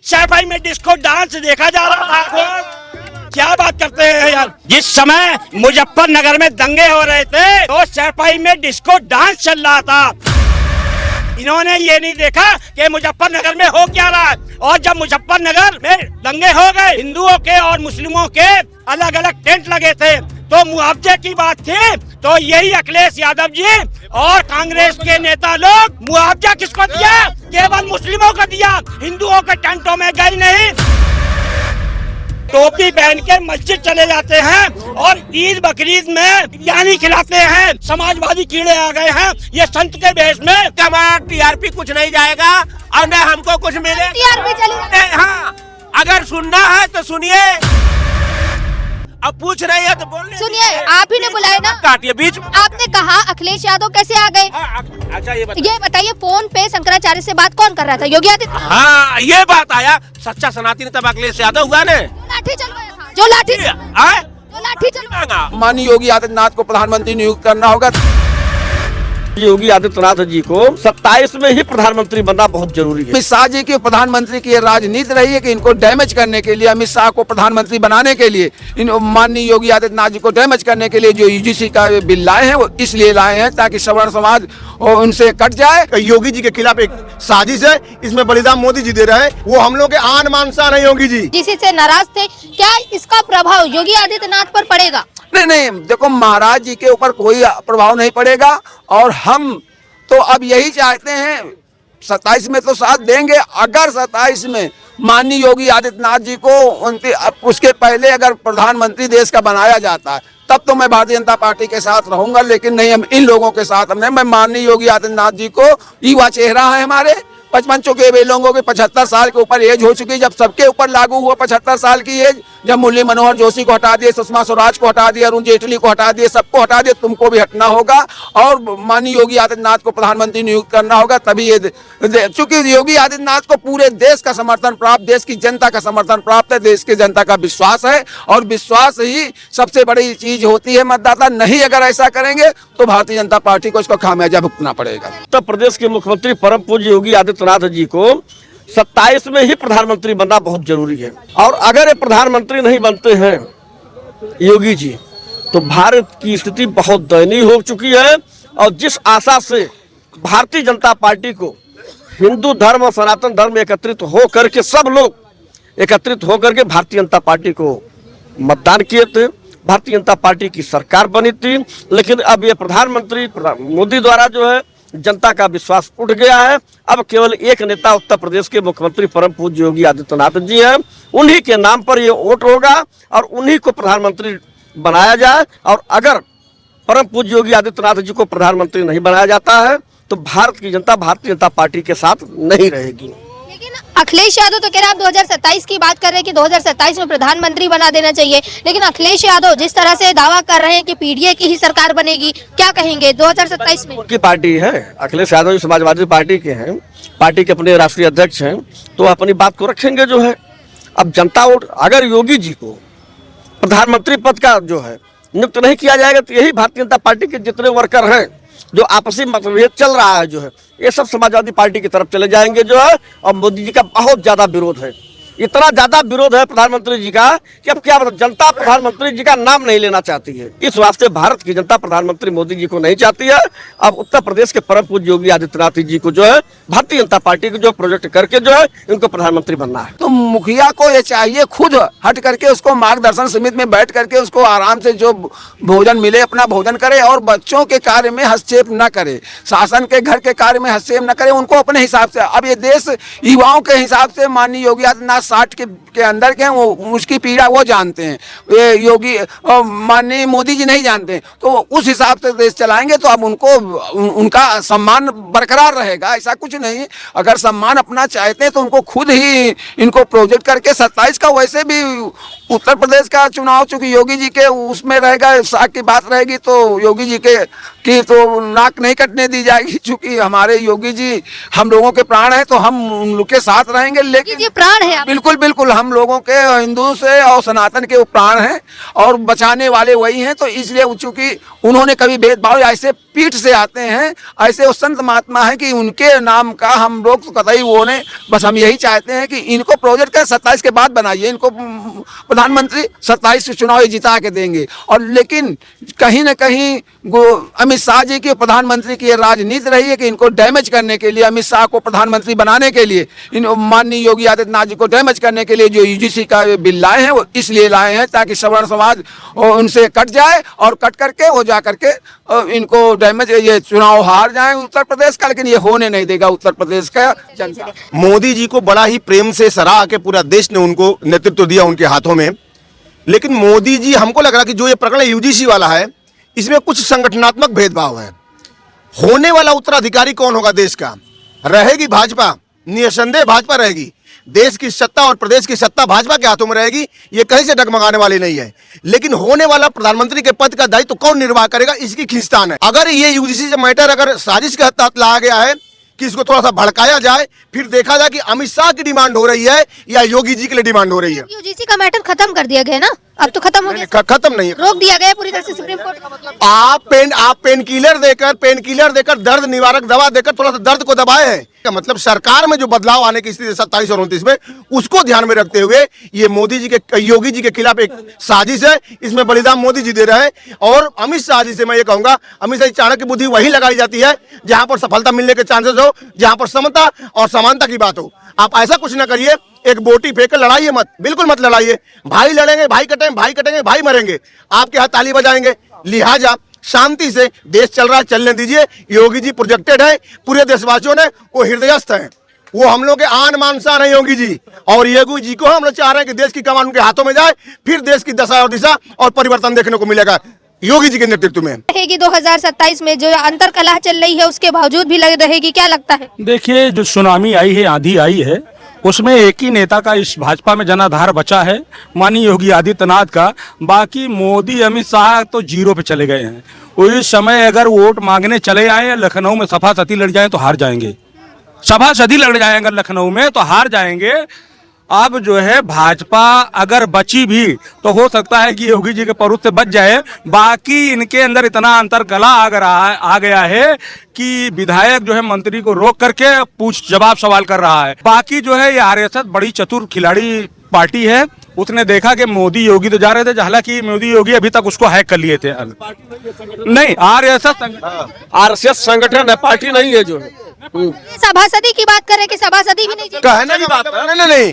सफाई में disco dance देखा जा रहा था। क्या बात करते हैं यार। जिस समय मुजफ्फरनगर में दंगे हो रहे थे तो सफाई में डिस्को डांस चल रहा था। इन्होंने ये नहीं देखा कि मुजफ्फरनगर में हो क्या रहा है। और जब मुजफ्फरनगर में दंगे हो गए, हिंदुओं के और मुस्लिमों के अलग अलग टेंट लगे थे, तो मुआवजे की बात थी, तो यही अखिलेश यादव जी और कांग्रेस के नेता लोग मुआवजा किसको दिया? केवल मुस्लिमों को दिया, हिंदुओं के टेंटों में गई नहीं। टोपी पहन के मस्जिद चले जाते हैं और ईद बकरीद में बिरयानी खिलाते हैं। समाजवादी कीड़े आ गए हैं ये संत के भेष में। हमारा टीआरपी कुछ नहीं जाएगा और न हमको कुछ मिले। टीआरपी चली। हाँ, अगर सुनना है तो सुनिए, अब पूछ रही है तो बोल। सुनिए, आप ही ने बुलाया ना, काटिए बीच में। आपने कहा अखिलेश यादव कैसे आ गए? अच्छा ये बताइए फोन पे शंकराचार्य से बात कौन कर रहा था? योगी आदित्यनाथ। हाँ, ये बात आया। सच्चा सनातनी तब अखिलेश यादव हुआ ने। लाठी चलवाया था, जो लाठी चलवाया। माननीय योगी आदित्यनाथ को प्रधानमंत्री नियुक्त करना होगा। योगी आदित्यनाथ जी को 27 में ही प्रधानमंत्री बनना बहुत जरूरी है। अमित शाह जी की प्रधानमंत्री की राजनीति रही है कि इनको डैमेज करने के लिए, अमित शाह को प्रधानमंत्री बनाने के लिए, इन माननीय योगी आदित्यनाथ जी को डैमेज करने के लिए जो यूजीसी का बिल लाए हैं वो इसलिए लाए हैं ताकि सवर्ण समाज उनसे कट जाए। योगी जी के खिलाफ एक साजिश है, इसमें बलिदान मोदी जी दे रहे हैं। वो हम लोग के आन मान शान है योगी जी। जिसी से नाराज थे, क्या इसका प्रभाव योगी आदित्यनाथ पर पड़ेगा? नहीं, देखो महाराज जी के ऊपर कोई प्रभाव नहीं पड़ेगा और हम तो अब यही चाहते हैं 27 में तो साथ देंगे। अगर 27 में माननीय योगी आदित्यनाथ जी को उसके पहले अगर प्रधानमंत्री देश का बनाया जाता है तब तो मैं भारतीय जनता पार्टी के साथ रहूंगा, लेकिन नहीं, हम इन लोगों के साथ हमने। मैं माननीय योगी आदित्यनाथ जी को युवा चेहरा है हमारे 55 चुके वे लोगों के 75 साल के ऊपर एज हो चुकी। जब सबके ऊपर लागू हुआ 75 साल की एज, जब मुरली मनोहर जोशी को हटा दिए, सुषमा स्वराज को हटा दिया, अरुण जेटली को हटा दिए, सबको हटा दिए, तुमको भी हटना होगा और माननीय योगी आदित्यनाथ को प्रधानमंत्री नियुक्त करना होगा। तभी ये चूंकि योगी आदित्यनाथ को पूरे देश का समर्थन प्राप्त, देश की जनता का समर्थन प्राप्त है, देश की जनता का विश्वास है और विश्वास ही सबसे बड़ी चीज होती है। मतदाता नहीं अगर ऐसा करेंगे तो भारतीय जनता पार्टी को इसको खामियाजा भुगतना पड़ेगा। उत्तर प्रदेश के मुख्यमंत्री परम पूज्य योगी आदित्यनाथ जी को 27 में ही प्रधानमंत्री बनना बहुत जरूरी है। और अगर ये प्रधानमंत्री नहीं बनते हैं योगी जी तो भारत की स्थिति बहुत दयनीय हो चुकी है। और जिस आशा से भारतीय जनता पार्टी को हिंदू धर्म और सनातन धर्म एकत्रित हो करके, सब लोग एकत्रित होकर के भारतीय जनता पार्टी को मतदान किए थे, भारतीय जनता पार्टी की सरकार बनी थी, लेकिन अब ये प्रधानमंत्री मोदी द्वारा जो है जनता का विश्वास उठ गया है। अब केवल एक नेता उत्तर प्रदेश के मुख्यमंत्री परम पूज्य योगी आदित्यनाथ जी हैं, उन्हीं के नाम पर ये वोट होगा और उन्हीं को प्रधानमंत्री बनाया जाए। और अगर परम पूज्य योगी आदित्यनाथ जी को प्रधानमंत्री नहीं बनाया जाता है तो भारत की जनता भारतीय जनता पार्टी के साथ नहीं रहेगी। लेकिन अखिलेश यादव तो कह रहे हैं, आप 2027 की बात कर रहे हैं कि 2027 में प्रधानमंत्री बना देना चाहिए, लेकिन अखिलेश यादव जिस तरह से दावा कर रहे हैं कि पीडीए की ही सरकार बनेगी, क्या कहेंगे 2027 में? उनकी पार्टी है, अखिलेश यादव समाजवादी पार्टी के हैं, पार्टी के अपने राष्ट्रीय अध्यक्ष हैं, तो अपनी बात को रखेंगे जो है। अब जनता वोट, अगर योगी जी को प्रधानमंत्री पद का जो है नियुक्त नहीं किया जाएगा तो यही भारतीय जनता पार्टी के जितने वर्कर हैं जो आपसी मतभेद चल रहा है जो है, ये सब समाजवादी पार्टी की तरफ चले जाएंगे जो है। और मोदी जी का बहुत ज्यादा विरोध है, इतना ज्यादा विरोध है प्रधानमंत्री जी का कि अब क्या जनता प्रधानमंत्री जी का नाम नहीं लेना चाहती है। इस वास्ते भारत की जनता प्रधानमंत्री मोदी जी को नहीं चाहती है। अब उत्तर प्रदेश के परम पूज्य योगी आदित्यनाथ जी को जो है भारतीय जनता पार्टी के जो प्रोजेक्ट करके जो है इनको प्रधानमंत्री बनना है। तो मुखिया को ये चाहिए खुद हट करके उसको मार्गदर्शन समिति में बैठ करके उसको आराम से जो भोजन मिले अपना भोजन करे और बच्चों के कार्य में हस्तक्षेप न करे, शासन के घर के कार्य में हस्तक्षेप न करे, उनको अपने हिसाब से। अब ये देश युवाओं के हिसाब से माननीय योगी आदित्यनाथ 60 के अंदर के हैं, वो उसकी पीड़ा वो जानते हैं, ये योगी माननीय मोदी जी नहीं जानते। तो उस हिसाब से देश चलाएंगे तो अब उनको उनका सम्मान बरकरार रहेगा, ऐसा कुछ नहीं। अगर सम्मान अपना चाहते हैं तो उनको खुद ही इनको प्रोजेक्ट करके 27 का वैसे भी उत्तर प्रदेश का चुनाव चूंकि योगी जी के उसमें रहेगा, साख की बात रहेगी तो योगी जी के की तो नाक नहीं कटने दी जाएगी, क्योंकि हमारे योगी जी हम लोगों के प्राण हैं, तो हम उन लोग के साथ रहेंगे। लेकिन ये प्राण है बिल्कुल बिल्कुल हम लोगों के हिंदू से और सनातन के वो प्राण हैं और बचाने वाले वही हैं। तो इसलिए चूंकि उन्होंने कभी भेदभाव ऐसे पीठ से आते हैं, ऐसे वो संत महात्मा है कि उनके नाम का हम लोग तो कतई वो ने, बस हम यही चाहते हैं कि इनको प्रोजेक्ट कर 27 के बाद बनाइए, इनको प्रधानमंत्री 27 के चुनाव जिता के देंगे। और लेकिन कहीं न कहीं अमित शाह जी की प्रधानमंत्री की राजनीति रही है कि इनको डैमेज करने के लिए, अमित शाह को प्रधानमंत्री बनाने के लिए, इन माननीय योगी आदित्यनाथ जी को डैमेज करने के लिए जो यूजीसी का बिल लाए हैं वो इसलिए लाए हैं ताकि सवर्ण समाज उनसे कट जाए और कट करके वो जा करके इनको डैमेज, ये चुनाव हार जाए उत्तर प्रदेश का। लेकिन ये होने नहीं देगा उत्तर प्रदेश का जनता। मोदी जी को बड़ा ही प्रेम से सराह के पूरा देश ने उनको नेतृत्व दिया उनके हाथों में। लेकिन मोदी जी, हमको लग रहा कि जो ये प्रकरण यूजीसी वाला है इसमें कुछ संगठनात्मक भेदभाव है। होने वाला उत्तराधिकारी कौन होगा देश का? रहेगी भाजपा, निसंदेह भाजपा रहेगी। देश की सत्ता और प्रदेश की सत्ता भाजपा के हाथों में रहेगी, ये कहीं से डगमगाने वाली नहीं है। लेकिन होने वाला प्रधानमंत्री के पद का दायित्व तो कौन निर्वाह करेगा, इसकी खींचतान है। अगर ये यूजीसी मैटर अगर साजिश के तहत लाया गया है कि इसको थोड़ा सा भड़काया जाए, फिर देखा जाए कि अमित शाह की डिमांड हो रही है या योगी जी के लिए डिमांड हो रही है। यूजीसी का मैटर खत्म कर दिया गया ना, अब तो खत्म हो गया, खत्म नहीं है, रोक दिया गया पूरी तरह से सुप्रीम कोर्ट का। मतलब आप पेन किलर देकर दर्द निवारक दवा देकर थोड़ा सा दर्द को दबाए हैं। मतलब सरकार में जो बदलाव आने की स्थिति 27 और 29 में, उसको ध्यान में रखते हुए ये मोदी जी के, योगी जी के खिलाफ एक साजिश है। इसमें बलिदान मोदी जी दे रहे हैं। और अमित शाह जी से मैं ये कहूंगा, अमित शाह चाणक्य बुद्धि वही लगाई जाती है जहां पर सफलता मिलने के चांसेस हो, जहां पर समता और समानता की बात हो। आप ऐसा कुछ ना करिए, एक बोटी फेंक कर लड़ाइए मत, बिल्कुल मत लड़ाइए। भाई लड़ेंगे, भाई कटेंगे, भाई मरेंगे, आपके हाथ ताली बजाएंगे। लिहाजा शांति से देश चल रहा है, चलने दीजिए। योगी जी प्रोजेक्टेड है, पूरे देशवासियों ने वो हृदयस्थ हैं, वो हम लोग के आन मान शान है योगी जी। और योगी जी को हम लोग चाह रहे हैं कि देश की कमान उनके हाथों में जाए, फिर देश की दशा और दिशा और परिवर्तन देखने को मिलेगा योगी जी के नेतृत्व में। रहेगी 2027 में जो अंतर कलह चल रही है उसके बावजूद भी लग रहेगी, क्या लगता है? देखिए, जो सुनामी आई है, आंधी आई है, उसमें एक ही नेता का इस भाजपा में जनाधार बचा है, माननीय योगी आदित्यनाथ का। बाकी मोदी अमित शाह तो जीरो पे चले गए हैं। वो इस समय अगर वोट मांगने चले आए, लखनऊ में सभा सती लड़ जाए तो हार जाएंगे, सभा सती लड़ जाए अगर लखनऊ में तो हार जाएंगे। अब जो है भाजपा अगर बची भी तो हो सकता है कि योगी जी के परुष से बच जाए। बाकी इनके अंदर इतना अंतर कला आ गया है कि विधायक जो है मंत्री को रोक करके पूछ जवाब सवाल कर रहा है। बाकी जो है ये आरएसएस बड़ी चतुर खिलाड़ी पार्टी है। उसने देखा कि मोदी योगी तो जा रहे थे, हालांकि मोदी योगी अभी तक उसको हैक कर लिए थे। नहीं, आरएसएस संगठन है, पार्टी नहीं है। जो है सभासदी की बात करें कि सभासदी भी नहीं कहने की बात नहीं,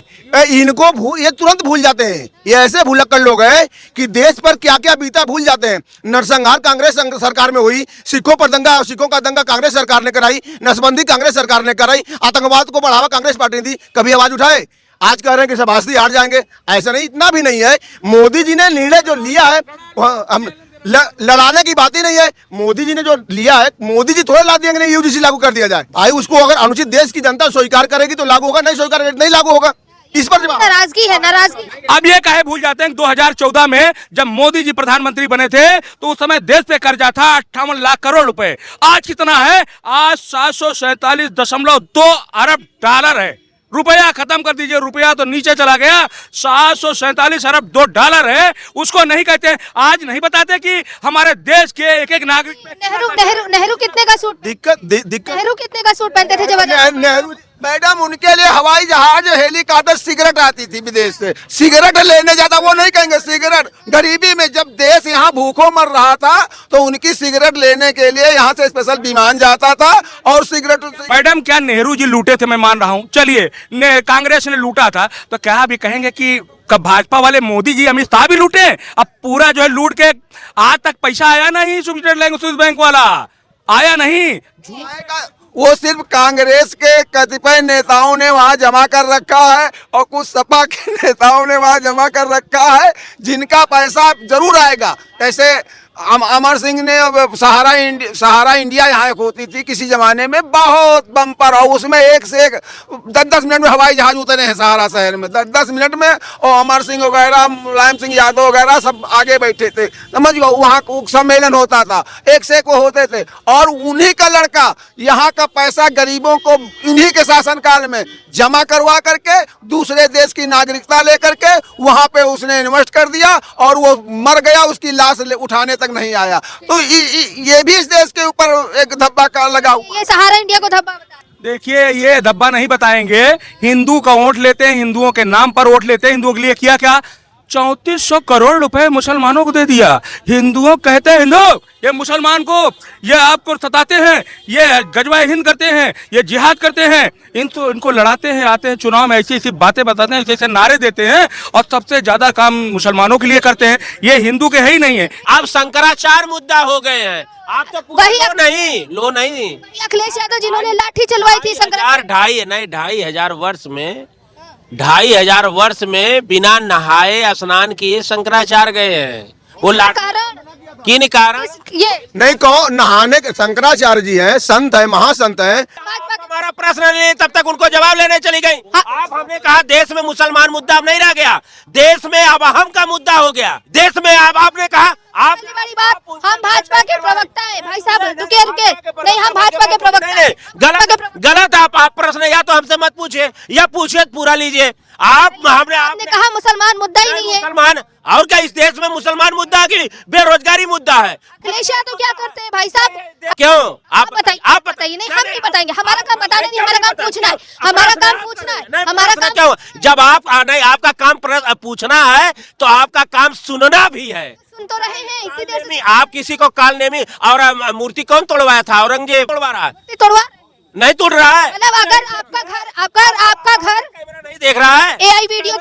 इनको ये तुरंत भूल जाते हैं। ये ऐसे भुलक्कड़ लोग हैं कि देश पर क्या क्या बीता भूल जाते हैं। नरसंहार कांग्रेस सरकार में हुई, सिखों पर दंगा, सिखों का दंगा कांग्रेस सरकार ने कराई, नसबंदी कांग्रेस सरकार ने कराई, आतंकवाद को बढ़ावा कांग्रेस पार्टी ने दी। कभी आवाज उठाए? आज कह रहे हैं कि सभासदी हार जाएंगे, ऐसा नहीं, इतना भी नहीं है। मोदी जी ने निर्णय जो लिया है, हम लड़ाने की बात ही नहीं है। मोदी जी ने जो लिया है, मोदी जी थोड़े ला देंगे नहीं यूजीसी लागू कर दिया जाए। भाई उसको अगर अनुचित देश की जनता स्वीकार करेगी तो लागू होगा, नहीं स्वीकार करेगी नहीं लागू होगा। इस पर नाराजगी है, नाराजगी। अब ये कहे भूल जाते हैं 2014 में जब मोदी जी प्रधानमंत्री बने थे तो उस समय देश पे कर्जा था 58 लाख करोड़ रुपए। आज कितना है? आज 747.2 अरब डॉलर है। रुपया खत्म कर दीजिए, रुपया तो नीचे चला गया। 747 अरब $2 है, उसको नहीं कहते। आज नहीं बताते कि हमारे देश के एक एक नागरिक। नेहरू कितने का सूट, दिक्कत नेहरू कितने का सूट पहनते थे जब? नेहरू मैडम, उनके लिए हवाई जहाज, हेलीकॉप्टर, सिगरेट आती थी विदेश से, सिगरेट लेने जाता, वो नहीं कहेंगे सिगरेट। गरीबी में जब देश यहाँ भूखों मर रहा था तो उनकी सिगरेट लेने के लिए यहाँ से स्पेशल विमान जाता था और सिगरेट। मैडम, क्या नेहरू जी लूटे थे? मैं मान रहा हूँ, चलिए कांग्रेस ने लूटा था तो क्या अभी कहेंगे कि कब भाजपा वाले मोदी जी अमित शाह भी लूटे? अब पूरा जो है लूट के आज तक पैसा आया नहीं। स्विस बैंक वाला आया नहीं, वो सिर्फ कांग्रेस के कतिपय नेताओं ने वहां जमा कर रखा है और कुछ सपा के नेताओं ने वहां जमा कर रखा है, जिनका पैसा जरूर आएगा। ऐसे अमर सिंह ने सहारा इंडिया यहाँ एक होती थी किसी जमाने में, बहुत बम्पर, और उसमें एक से एक 10-10 मिनट में हवाई जहाज उतरे हैं सहारा शहर में, 10-10 मिनट में। और अमर सिंह वगैरह, मुलायम सिंह यादव वगैरह सब आगे बैठे थे, समझ गए। वहाँ सम्मेलन होता था, एक से एक वो होते थे, और उन्हीं का लड़का यहाँ का पैसा गरीबों को इन्हीं के शासनकाल में जमा करवा करके दूसरे देश की नागरिकता लेकर के वहाँ पे उसने इन्वेस्ट कर दिया, और वो मर गया, उसकी लाश उठाने तक नहीं आया। तो ये भी इस देश के ऊपर एक धब्बा का लगा हुआ। ये सहारा इंडिया को धब्बा बता। देखिए, ये धब्बा नहीं बताएंगे। हिंदू का वोट लेते हैं, हिंदुओं के नाम पर वोट लेते हैं। हिंदुओं के लिए किया क्या? 3400 करोड़ रुपए मुसलमानों को दे दिया। हिंदुओं कहते हैं, हिंदू ये मुसलमान को, ये आपको सताते हैं, ये गजवाए हिंद करते हैं, ये जिहाद करते हैं, इनको लड़ाते हैं, आते हैं चुनाव में, ऐसी ऐसी बातें बताते हैं, ऐसे नारे देते हैं, और सबसे ज्यादा काम मुसलमानों के लिए करते हैं। ये हिंदू के है ही नहीं है। आप शंकराचार्य मुद्दा हो गए हैं। आप तो वही लो नहीं अखिलेश यादव जिन्होंने लाठी चलवाई थी ढाई 2,500 वर्ष में बिना नहाए स्नान किए शंकराचार्य गए हैं। वो किन कारण ये नहीं कहो, नहाने के शंकराचार्य जी हैं, संत है, महासंत है। हमारा प्रश्न नहीं, तब तक उनको जवाब लेने चली गई। आप हमने कहा देश में मुसलमान मुद्दा नहीं रह गया, देश में अब अहम का मुद्दा हो गया। देश में अब आपने कहा आप बड़ी बात, हम भाजपा के प्रवक्ता हैं भाई साहब, रुके नहीं, हम भाजपा के प्रवक्ता हैं। गलत आप प्रश्न या तो हमसे मत पूछिए, या पूछिए पूरा लीजिए। आपने कहा मुसलमान मुद्दा ही नहीं है। मुसलमान और क्या इस देश में मुसलमान मुद्दा की बेरोजगारी मुद्दा है। अखिलेश यादव क्या करते हैं भाई साहब? क्यों आप बताइए। नहीं, हम नहीं बताएंगे, हमारा काम बताना नहीं, हमारा काम पूछना है, हमारा काम पूछना है, हमारा काम। क्यों? जब आपका काम पूछना है तो आपका काम सुनना भी है। सुन तो रहे हैं इतनी देर से। आप किसी को काल नेमी और मूर्ति कौन तोड़वाया था? औरंगजेब तोड़वा रहा है। तोड़वा नहीं तोड़ रहा है। मतलब अगर आपका घर नहीं देख रहा है, एआई वीडियो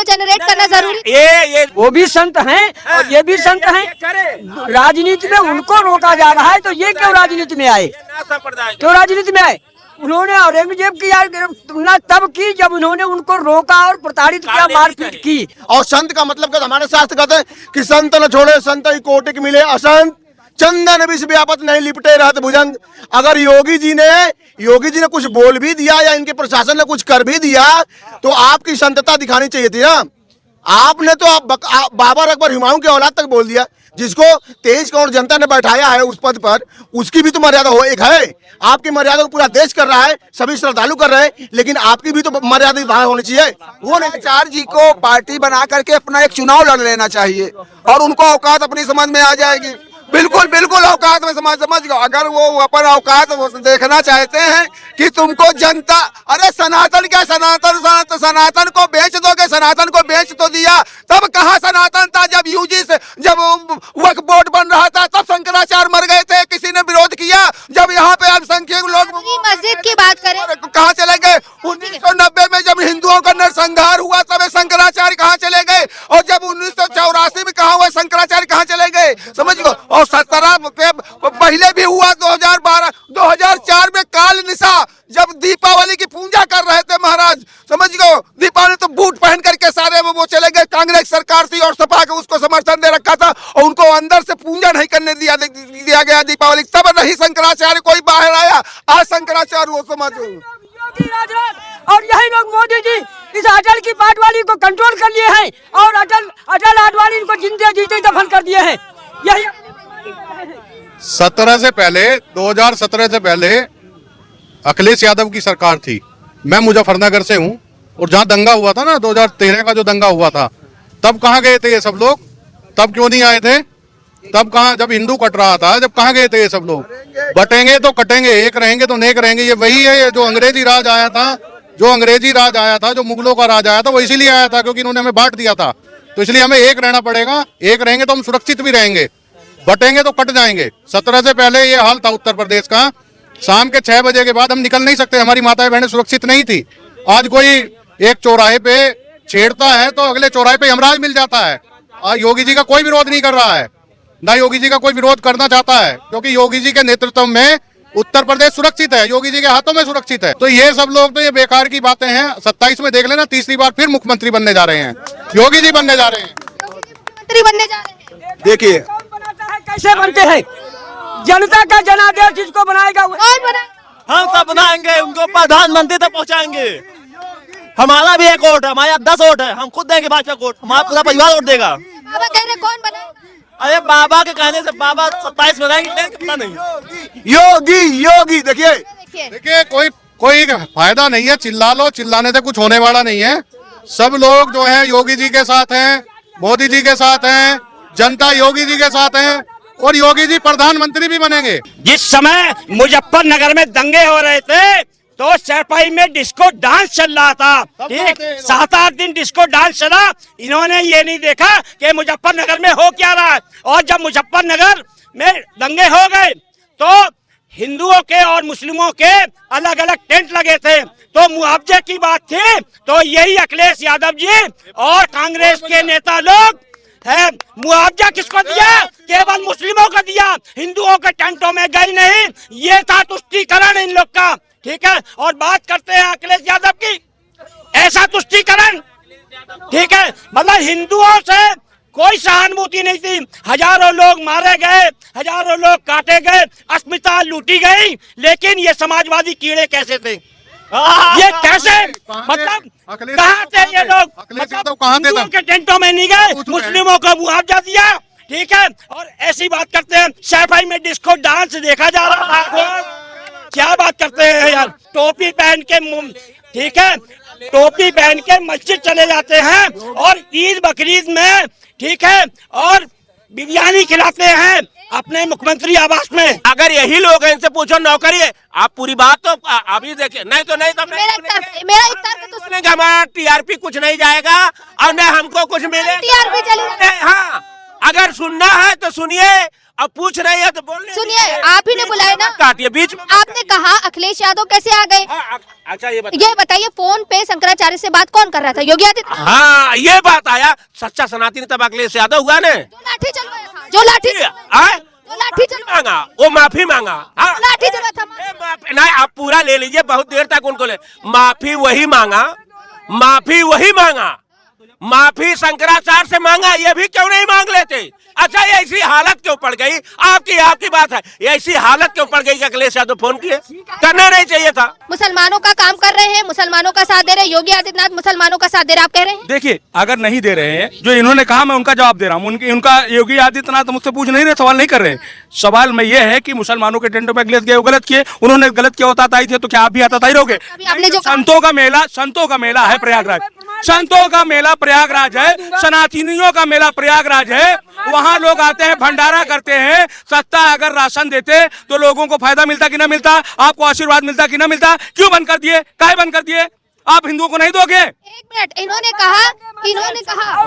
जनरेट करना जरूरी। ये वो भी संत हैं और ये भी संत हैं। राजनीति में उनको रोका जा रहा है, तो ये क्यों राजनीति में आए? क्यों राजनीति में आए? उन्होंने औरंगजेब की तुलना तब की जब उन्होंने उनको रोका और प्रताड़ित किया, मारपीट की। और संत का मतलब क्या? हमारे शास्त्र कहते हैं कि संत न छोड़े संत ही कोटिक मिले असंत, चंदन विष व्यापत नहीं लिपटे रहत भुजंग। अगर योगी जी ने कुछ बोल भी दिया या इनके प्रशासन ने कुछ कर भी दिया तो आपकी संतता दिखानी चाहिए थी ना। आपने तो बाबर अकबर हुमायूं की औलाद तक बोल दिया, जिसको 23 करोड़ जनता ने बैठाया है उस पद पर, उसकी भी तो मर्यादा हो एक है। आपकी मर्यादा को पूरा देश कर रहा है, सभी श्रद्धालु कर रहे हैं, लेकिन आपकी भी तो मर्यादा बाहर होनी चाहिए। वो शंकराचार्य जी को पार्टी बना करके अपना एक चुनाव लड़ लेना चाहिए, और उनको औकात अपनी समझ में आ जाएगी। बिल्कुल औकात में समझ गए। अगर वो अपन औकात देखना चाहते हैं कि तुमको जनता, अरे सनातन क्या, सनातन को बेच दोगे? सनातन को बेच तो दिया, तब कहाँ सनातन था? जब यूजी से जब वक्फ बोर्ड बन रहा था तब शंकराचार्य मर गए थे, किसी ने विरोध किया? जब यहाँ पे अल्पसंख्यक लोग मस्जिद की बात करें, कहाँ चले गए? 1990 में जब हिंदुओं का नरसंहार हुआ तब शंकराचार्य कहाँ चले गए? और जब 1984 में कहाँ हुआ शंकराचार्य कहाँ चले गए? समझ गो। और 17 के पहले भी हुआ 2004 में काल निशा, जब दीपावली की पूजा कर रहे थे महाराज, समझ गो। दीपावली तो बूट पहन करके सारे वो चले गए। कांग्रेस सरकार थी और सपा के उसको समर्थन दे रखा था, और उनको अंदर से पूजा नहीं करने दिया गया दीपावली, तब नहीं शंकराचार्य कोई बाहर आया। आज शंकराचार्य वो समझो। और यही लोग मोदी जी इस अटल की पार्टी को कंट्रोल कर लिए हैं, और अटल आडवाणी को जिंदे जीते दफन कर दिए हैं। यही 2017 से पहले अखिलेश यादव की सरकार थी। मैं मुजफ्फरनगर से हूँ, और जहाँ दंगा हुआ था ना 2013 का जो दंगा हुआ था, तब कहाँ गए थे ये सब लोग? तब क्यों नहीं आए थे? तब कहाँ, जब हिंदू कट रहा था, जब कहाँ गए थे ये सब लोग? बटेंगे तो कटेंगे, एक रहेंगे तो नेक रहेंगे। ये वही है जो अंग्रेजी राज आया था, जो मुगलों का राज आया था, वो इसीलिए आया था क्योंकि इन्होंने हमें बांट दिया था। तो इसलिए हमें एक रहना पड़ेगा। एक रहेंगे तो हम सुरक्षित भी रहेंगे, बटेंगे तो कट जाएंगे। 17 से पहले ये हाल था उत्तर प्रदेश का। शाम के 6 बजे के बाद हम निकल नहीं सकते, हमारी माताएं बहनें सुरक्षित नहीं थी। आज कोई एक चौराहे पे छेड़ता है तो अगले चौराहे पे यमराज मिल जाता है। आज योगी जी का कोई विरोध नहीं कर रहा है, ना योगी जी का कोई विरोध करना चाहता है, क्योंकि योगी जी के नेतृत्व में उत्तर प्रदेश सुरक्षित है, योगी जी के हाथों में सुरक्षित है। तो ये सब लोग तो ये बेकार की बातें हैं। 27 में देख लेना, तीसरी बार फिर मुख्यमंत्री बनने जा रहे हैं, योगी जी बनने जा रहे हैं। मुख्यमंत्री बनने जा रहे हैं। देखिए कैसे बनते हैं? जनता का जनादेश जिसको बनाएगा वो कौन बना? हम सब बनाएंगे, उनको प्रधानमंत्री तक पहुंचाएंगे। हमारा भी एक वोट है, हमारे 10 वोट है, हम खुद देंगे भाजपा को वोट, हमारा पूरा परिवार वोट देगा। बाबा कह रहे कौन बना? अरे बाबा के कहने से बाबा 27 में रहेंगे, पता नहीं। योगी योगी देखिए देखिए देखिए कोई फायदा नहीं है, चिल्ला लो, चिल्लाने से कुछ होने वाला नहीं है। सब लोग जो है योगी जी के साथ हैं, मोदी जी के साथ हैं, जनता योगी जी के साथ है और योगी जी प्रधानमंत्री भी बनेंगे। जिस समय मुजफ्फरनगर में दंगे हो रहे थे तो चारपाई में डिस्को डांस चल रहा था, ठीक 7-8 दिन डिस्को डांस चला। इन्होंने ये नहीं देखा कि मुजफ्फरनगर में हो क्या रहा है। और जब मुजफ्फरनगर में दंगे हो गए तो हिंदुओं के और मुस्लिमों के अलग अलग टेंट लगे थे, तो मुआवजे की बात थी। तो यही अखिलेश यादव जी और कांग्रेस के नेता लोग है, मुआवजा किसको दिया? केवल मुस्लिमों को दिया, हिंदुओं के टेंटों में गई नहीं। ये था तुष्टीकरण इन लोग का, ठीक है। और बात करते हैं अखिलेश यादव की, ऐसा तुष्टीकरण, ठीक है, मतलब हिंदुओं से कोई सहानुभूति नहीं थी। हजारों लोग मारे गए, हजारों लोग काटे गए, अस्मिता लूटी गई, लेकिन ये समाजवादी कीड़े कैसे थे? ये कैसे, मतलब कहाँ थे ये लोग? मतलब हिंदुओं के टेंटों में नहीं गए, मुस्लिमों को मुआवजा दिया, ठीक है। और ऐसी बात करते हैं, सैफाई में डिस्को डांस देखा जा रहा था। क्या बात करते हैं यार, टोपी पहन के, ठीक है, टोपी पहन के मस्जिद चले जाते हैं और ईद बकरीद में, ठीक है, और बिरयानी खिलाते हैं अपने मुख्यमंत्री आवास में। अगर यही लोग हैं, इनसे पूछो नौकरी है, आप पूरी बात तो अभी देखिए, नहीं तो नहीं तो मेरा एक तर्क तो सुनेंगे, हमारा टीआरपी कुछ नहीं जाएगा और न हमको कुछ मिले। टीआरपी चली। हाँ, अगर सुनना है तो सुनिए, अब पूछ रही है तो बोलिए। सुनिए, आप ही ने बुलाया ना, काटिए बीच में। आपने कहा अखिलेश यादव कैसे आ गए? अच्छा ये बताइए, फोन पे शंकराचार्य से बात कौन कर रहा था? योगी आदित्यनाथ। हाँ, ये बात आया, सच्चा सनातनी तब अखिलेश यादव हुआ ने, जो लाठी चलवाया था, जो लाठी मांगा, वो माफी मांगा। हाँ, लाठी चलवा था। नहीं, आप पूरा ले लीजिए, बहुत देर तक उनको ले, माफी वही मांगा, माफी वही मांगा, माफी शंकराचार्य से मांगा, ये भी क्यों नहीं मांग लेते? अच्छा, ये ऐसी हालत क्यों पड़ गई? आपकी बात है, ये ऐसी हालत क्यों पड़ गई कि अखिलेश यादव फोन किए? करना नहीं चाहिए था। मुसलमानों का काम कर रहे हैं, मुसलमानों का साथ दे रहे हैं, योगी आदित्यनाथ मुसलमानों का साथ दे रहे हैं, आप कह रहे हैं? देखिए, अगर नहीं दे रहे हैं, जो इन्होंने कहा मैं उनका जवाब दे रहा हूँ। उनका योगी आदित्यनाथ मुझसे पूछ नहीं रहे, सवाल नहीं कर रहे। सवाल में ये है कि मुसलमानों के टेंटों में अखिलेश गए, वो गलत किए, उन्होंने गलत किया होता थे तो क्या आप भी आता ही रहोगे? आपने जो संतों का मेला है प्रयागराज, संतों का मेला प्रयागराज है, सनातनियों का मेला प्रयागराज है। वहाँ लोग आते हैं, भंडारा करते हैं। सत्ता अगर राशन देते तो लोगों को फायदा मिलता कि ना मिलता? आपको आशीर्वाद मिलता कि ना मिलता? क्यों बंद कर दिए? काहे बंद कर दिए? आप हिंदुओं को नहीं दोगे? एक मिनट, इन्होंने कहा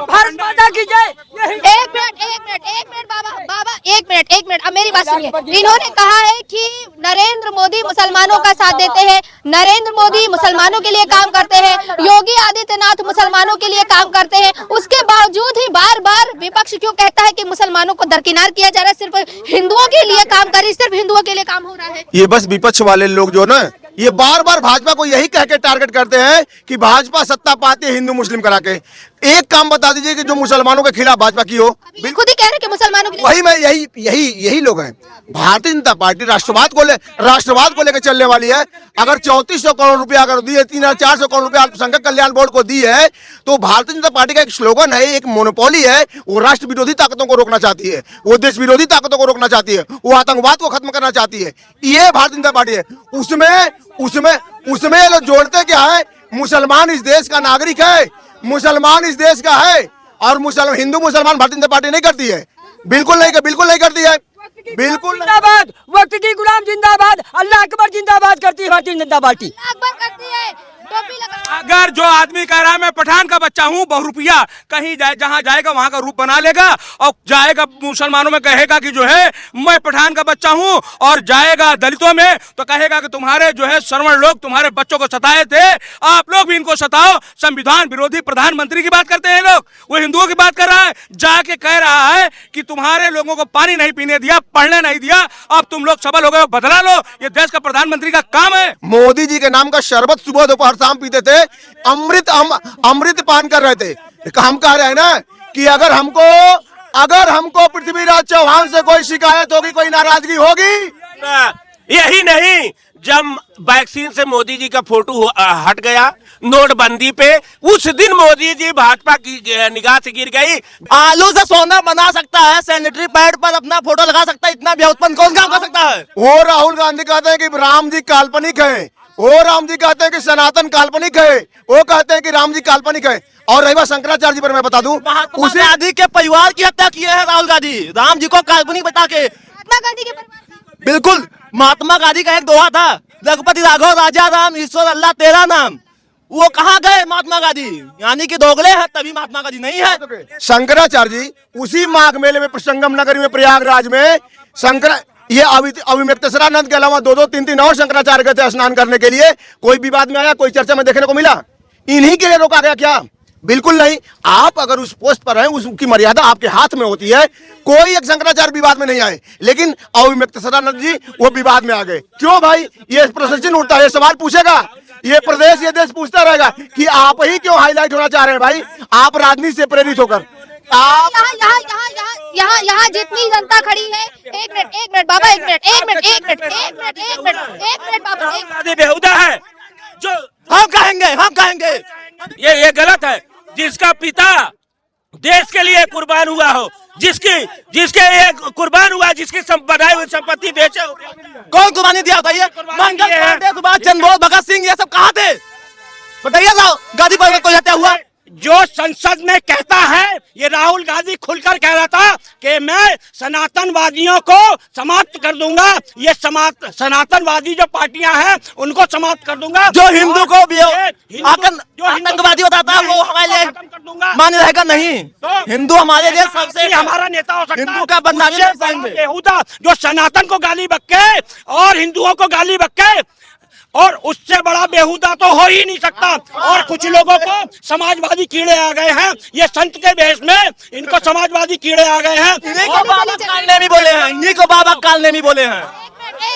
भारत माता की जय। एक मिनट बाबा, एक मिनट, अब मेरी बात सुनिए। इन्होंने कहा है कि नरेंद्र मोदी मुसलमानों का साथ देते हैं, नरेंद्र मोदी मुसलमानों के लिए काम करते हैं, योगी आदित्यनाथ मुसलमानों के लिए काम करते हैं। उसके बावजूद ही बार बार विपक्ष क्यों कहता है कि मुसलमानों को दरकिनार किया जा रहा है, सिर्फ हिंदुओं के लिए काम कर रही, सिर्फ हिंदुओं के लिए काम हो रहा है? ये बस विपक्ष वाले लोग जो ना, ये बार बार भाजपा को यही कह के टारगेट करते हैं कि भाजपा सत्ता पाती है हिंदू मुस्लिम करा के। एक काम बता दीजिए कि जो मुसलमानों के खिलाफ भाजपा की हो। खुद ही कह रहे कि मुसलमानों के लिए। वही मैं यही लोग हैं। भारतीय जनता पार्टी राष्ट्रवाद को लेकर चलने वाली है। अगर 3400 करोड़ रुपया अगर दिए, 3400 करोड़ रुपया अल्पसंख्यक कल्याण बोर्ड को दी है, तो भारतीय जनता पार्टी का एक स्लोगन है, एक मोनोपोली है, वो राष्ट्र विरोधी ताकतों को रोकना चाहती है, वो देश विरोधी ताकतों को रोकना चाहती है, वो आतंकवाद को खत्म करना चाहती है। ये भारतीय जनता पार्टी है। उसमें लोग जोड़ते क्या है? मुसलमान इस देश का नागरिक है, मुसलमान इस देश का है, और हिंदू मुसलमान भारतीय जनता पार्टी नहीं करती है, बिल्कुल नहीं करती है, बिल्कुल। जिंदाबाद, वक्त की गुलाम जिंदाबाद, अल्लाह अकबर जिंदाबाद करती है भारतीय जनता पार्टी। अकबर करती है, टोपी लगा। अगर जो आदमी कह रहा है मैं पठान का बच्चा हूँ, बहुरूपिया, कहीं जहाँ जाएगा वहाँ का रूप बना लेगा और जाएगा मुसलमानों में कहेगा कि जो है मैं पठान का बच्चा हूँ, और जाएगा दलितों में तो कहेगा कि तुम्हारे जो है श्रवण लोग तुम्हारे बच्चों को सताए थे, आप लोग भी इनको सताओ। संविधान विरोधी प्रधानमंत्री की बात करते हैं लोग, वो हिंदुओं की बात कर रहा है, जाके कह रहा है कि तुम्हारे लोगों को पानी नहीं पीने दिया, पढ़ने नहीं दिया, अब तुम लोग सबल हो गए, बदला लो। ये देश का प्रधानमंत्री का काम है। मोदी जी के नाम का शरबत सुबह दोपहर शाम पीते थे, अमृत पान कर रहे थे। हम कह रहे हैं ना कि अगर हमको अगर हमको पृथ्वीराज चौहान से कोई शिकायत होगी, कोई नाराजगी होगी, यही नहीं, जब वैक्सीन से मोदी जी का फोटो हट गया नोटबंदी पे, उस दिन मोदी जी भाजपा की निगाह से गिर गई। आलू से सोना बना सकता है, सैनिटरी पैड पर अपना फोटो लगा सकता है, इतना व्युत्पन्न कौन काम कर सकता है? वो राहुल गांधी कहते हैं कि राम जी काल्पनिक है, वो राम जी कहते हैं कि सनातन काल्पनिक है, वो कहते हैं कि राम जी काल्पनिक है। और रही बात शंकराचार्य जी पर, मैं बता दूं, महात्मा उसे गांधी के परिवार की हत्या किए हैं राहुल गांधी, राम जी को काल्पनिक बता के। महात्मा गांधी के परिवार बिल्कुल, महात्मा गांधी का एक दोहा था, रघुपति राघव राजा राम ईश्वर अल्लाह तेरा नाम। वो कहाँ गए महात्मा गांधी? यानी कि दोगले हैं, तभी महात्मा गांधी नहीं है। शंकराचार्य जी उसी माघ मेले में संगम नगरी में प्रयागराज में ये अविमुक्तेश्वरानंद के अलावा 2-2, 3-3 और शंकराचार्य गए थे स्नान करने के लिए। कोई विवाद में आया, कोई चर्चा में देखने को मिला? इन्हीं के लिए रोका गया क्या? बिल्कुल नहीं। आप अगर उस पोस्ट पर हैं, उसकी मर्यादा आपके हाथ में होती है। कोई एक शंकराचार्य विवाद में नहीं आए, लेकिन अविमुक्तेश्वरानंद जी वो विवाद में आ गए। क्यों भाई? ये प्रश्न चिन्ह उठता है, ये सवाल पूछेगा ये प्रदेश, ये देश पूछता रहेगा कि आप ही क्यों हाईलाइट होना चाह रहे हैं भाई? आप राजनीति से प्रेरित होकर आप यहाँ जितनी जनता खड़ी है, एक मिनट बाबा, एक मिनट बाबा, गांधी बेहुदा है जो हम कहेंगे ये गलत है। जिसका पिता देश के लिए कुर्बान हुआ हो, जिसके एक कुर्बान हुआ, जिसकी बनाई हुई संपत्ति बेचे, कौन कुर्बानी दिया बताइए? मंगल पांडे, सुभाष चंद्र बोस, भगत सिंह, ये सब कहाँ थे बताइए? गांधी पर कोई हत्या हुआ? जो संसद में कहता है, ये राहुल गांधी खुलकर कह रहा था कि मैं सनातनवादियों को समाप्त कर दूंगा, ये सनातनवादी जो पार्टियां हैं उनको समाप्त कर दूंगा। जो हिंदू को आतंकवादी बताता है वो हमारे लिए मान्य रहेगा नहीं। हिंदू हमारे लिए सबसे हमारा नेता हो सकता है, हिंदू का बदनामी बेहुदा जो सनातन को गाली बक्के और हिंदुओं को गाली बक्के, और उससे बड़ा बेहुदा तो हो ही नहीं सकता। और कुछ लोगों को समाजवादी कीड़े आ गए हैं, ये संत के भेष में इनको समाजवादी कीड़े आ गए हैं। इन्हीं को बाबा कालनेमी बोले हैं, इन्हीं को बाबा कालनेमी बोले हैं।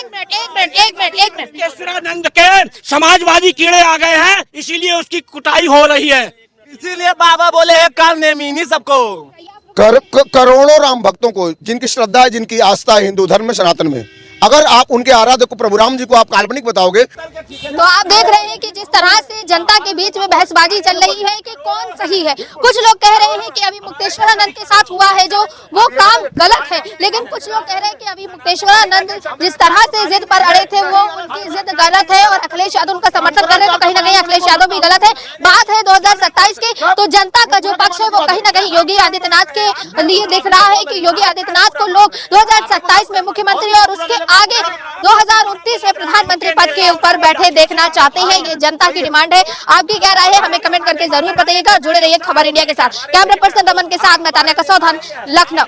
एक मिनट केशरानंद के समाजवादी कीड़े आ गए हैं, इसीलिए उसकी कुटाई हो रही है। इसीलिए बाबा बोले हैं कालनेमी इन्हीं सबको। करोड़ों राम भक्तों को, जिनकी श्रद्धा है, जिनकी आस्था है हिंदू धर्म में, सनातन में, अगर आप उनके आराध्य को प्रभु राम जी को आप काल्पनिक बताओगे, तो आप देख रहे हैं कि जिस तरह से जनता के बीच में बहसबाजी चल रही है कि कौन सही है। कुछ लोग कह रहे हैं कि अविमुक्तेश्वरानंद के साथ हुआ है जो वो काम गलत है, लेकिन कुछ लोग कह रहे हैं कि अविमुक्तेश्वरानंद जिस तरह से जिद पर अड़े थे वो उनकी जिद गलत है और अखिलेश यादव उनका समर्थन कर रहे हैं, तो कहीं ना कहीं अखिलेश यादव भी गलत है। बात है 2027 की, तो जनता का जो पक्ष है वो कहीं ना कहीं योगी आदित्यनाथ के लिए दिख रहा है कि योगी आदित्यनाथ को लोग 2027 में मुख्यमंत्री और उसके आगे 2029 में प्रधानमंत्री पद के ऊपर बैठे देखना चाहते हैं। ये जनता की डिमांड है। आपकी क्या राय है हमें कमेंट करके जरूर बताइएगा। जुड़े रहिए खबर इंडिया के साथ। कैमरा पर्सन रमन के साथ मैं तान्या कसौधन, लखनऊ।